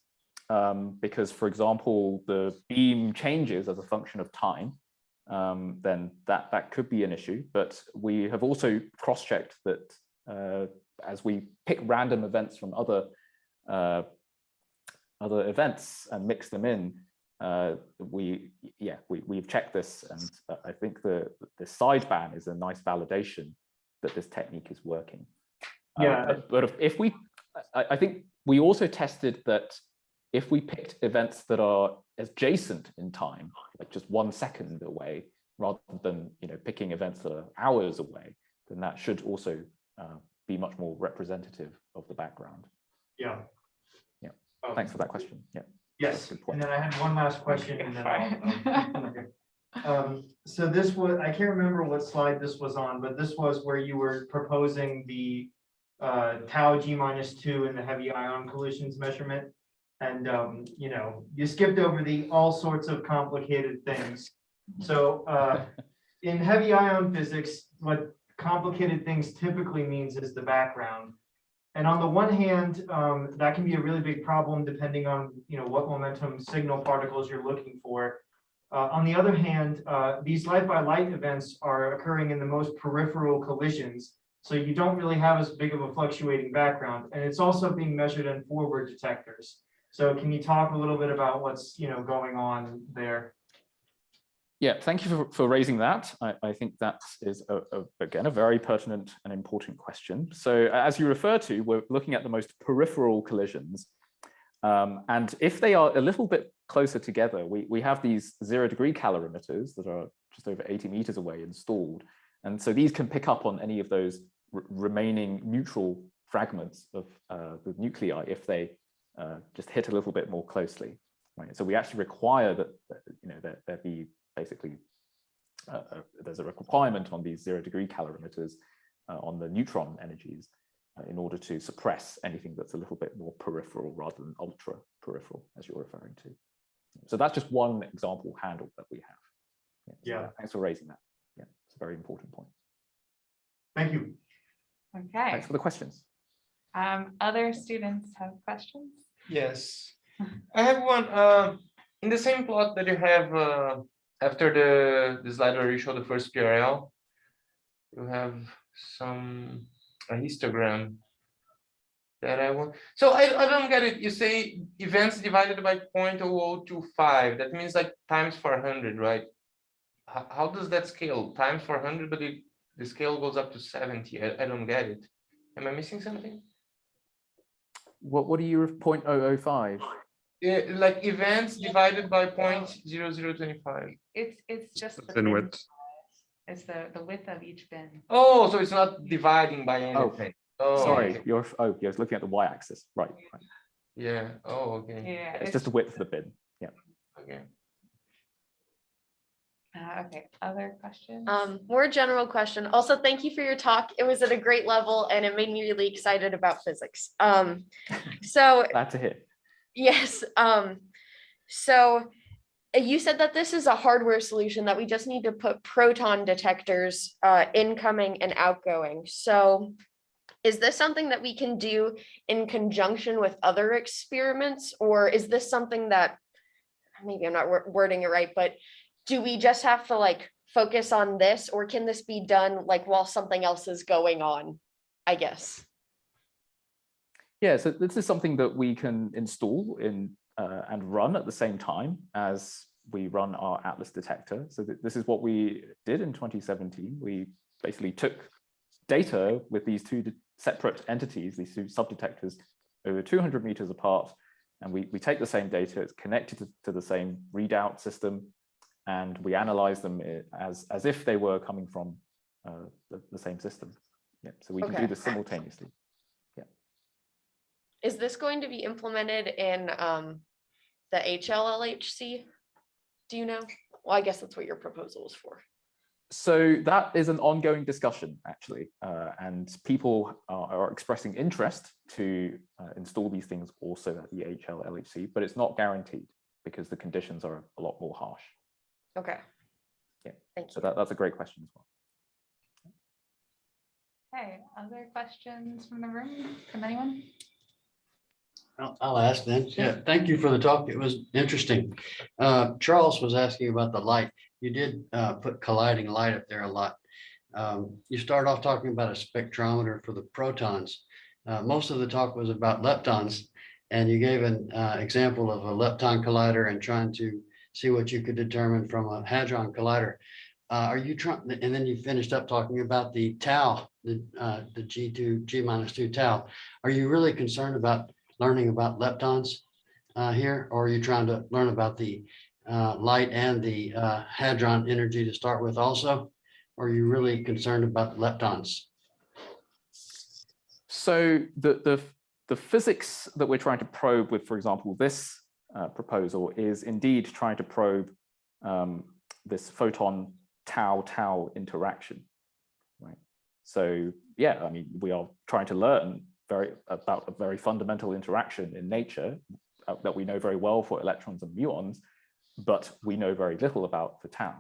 because, for example, the beam changes as a function of time, then that could be an issue. But we have also cross-checked that as we pick random events from other events and mix them in, we've checked this, and I think the sideband is a nice validation that this technique is working. But I think we also tested that if we picked events that are adjacent in time, like just 1 second away, rather than picking events that are hours away, then that should also be much more representative of the background. Yeah. Thanks for that question. Yeah. Yes. And then I had one last question, and then so this was, I can't remember what slide this was on, but this was where you were proposing the tau G-2 in the heavy ion collisions measurement. And you skipped over the all sorts of complicated things. So in heavy ion physics, what complicated things typically means is the background. And on the one hand, that can be a really big problem depending on what momentum signal particles you're looking for. On the other hand, these light-by-light events are occurring in the most peripheral collisions, so you don't really have as big of a fluctuating background, and it's also being measured in forward detectors. So can you talk a little bit about what's going on there? Yeah, thank you for raising that. I think that is, again, a very pertinent and important question. So as you refer to, we're looking at the most peripheral collisions. And if they are a little bit closer together, we have these 0-degree calorimeters that are just over 80 meters away installed. And so these can pick up on any of those remaining neutral fragments of the nuclei if they just hit a little bit more closely. Right? So we actually require that there be basically there's a requirement on these 0-degree calorimeters on the neutron energies in order to suppress anything that's a little bit more peripheral rather than ultra peripheral, as you're referring to. So that's just one example handle that we have. Yeah. So thanks for raising that. Yeah, it's a very important point. Thank you. Okay. Thanks for the questions. Other students have questions? Yes, I have one. In the same plot that you have after the slide where you show the first PRL, you have a histogram that I want. So I don't get it. You say events divided by 0.0025. That means like times 400, right? How does that scale? Times 400, but the scale goes up to 70. I don't get it. Am I missing something? What do you 0.005? Like events divided by 0.0025. It's just the Bin bin width. size. It's the width of each bin. Oh, so it's not dividing by anything. Oh, Sorry, okay. you're looking at the y-axis, right? Yeah. Oh, okay. Yeah. It's just the width of the bin. Yeah. Okay. Okay. Other questions? More general question. Also, thank you for your talk. It was at a great level and it made me really excited about physics. So Glad to hear. yes. So you said that this is a hardware solution that we just need to put proton detectors incoming and outgoing. So is this something that we can do in conjunction with other experiments, or is this something that, maybe I'm not wording it right, but do we just have to like focus on this, or can this be done like while something else is going on, I guess? Yeah, so this is something that we can install in and run at the same time as we run our Atlas detector. So this is what we did in 2017. We basically took data with these two separate entities, these two subdetectors over 200 meters apart, and we take the same data, it's connected to the same readout system, and we analyze them as if they were coming from the same system. Yeah, so we can do this simultaneously. Yeah. Is this going to be implemented in the HLLHC? Do you know? Well, I guess that's what your proposal is for. So that is an ongoing discussion, actually, and people are expressing interest to install these things also at the HLLHC, but it's not guaranteed because the conditions are a lot more harsh. Okay. Yeah. Thank you. So that's a great question as well. Okay. Other questions from the room? From anyone? I'll ask then. Yeah, thank you for the talk. It was interesting. Charles was asking about the light. You did put colliding light up there a lot. You started off talking about a spectrometer for the protons. Most of the talk was about leptons, and you gave an example of a lepton collider and trying to see what you could determine from a hadron collider. Are you trying, and then you finished up talking about the tau, the G-2 tau. Are you really concerned about learning about leptons here, or are you trying to learn about the light and the hadron energy to start with also? Or are you really concerned about leptons? So the physics that we're trying to probe with, for example, this proposal is indeed trying to probe this photon tau interaction, right? So yeah, I mean, we are trying to learn about a very fundamental interaction in nature that we know very well for electrons and muons, but we know very little about for taus.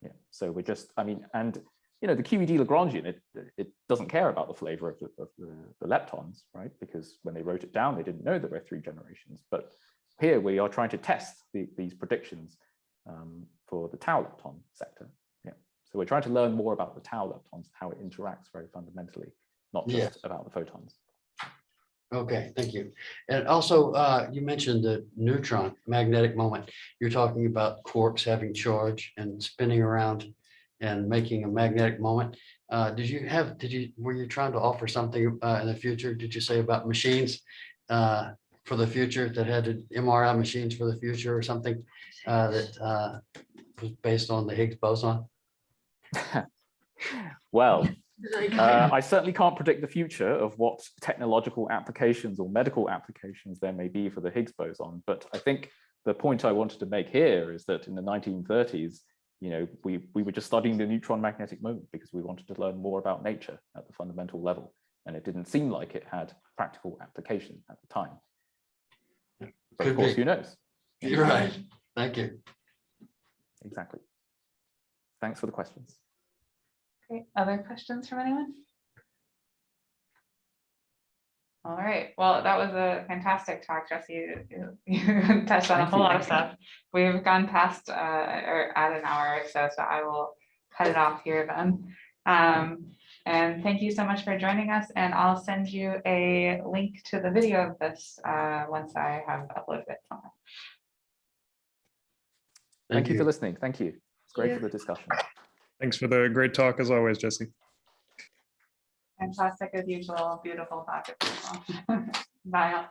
Yeah, so we're just, I mean, and you know, the QED Lagrangian, it doesn't care about the flavor of the leptons, right? Because when they wrote it down, they didn't know there were 3 generations. But here we are trying to test these predictions for the tau lepton sector. Yeah. So we're trying to learn more about the tau leptons, how it interacts very fundamentally, not just about the photons. Okay, thank you. And also, you mentioned the neutron magnetic moment. You're talking about quarks having charge and spinning around and making a magnetic moment. Were you trying to offer something in the future? Did you say about machines for the future that had MRI machines for the future or something that was based on the Higgs boson? Well, I certainly can't predict the future of what technological applications or medical applications there may be for the Higgs boson. But I think the point I wanted to make here is that in the 1930s, we were just studying the neutron magnetic moment because we wanted to learn more about nature at the fundamental level. And it didn't seem like it had practical application at the time. But of course, who knows? You're right. Thank you. Exactly. Thanks for the questions. Great. Other questions from anyone? All right. Well, that was a fantastic talk, Jesse. You touched on a whole lot of stuff. We've gone past or at an hour or so, so I will cut it off here then. And thank you so much for joining us. And I'll send you a link to the video of this once I have uploaded it somewhere. Thank you for listening. Thank you. It's great for the discussion. Thanks for the great talk as always, Jesse. Fantastic as usual. Beautiful talk as usual. Bye.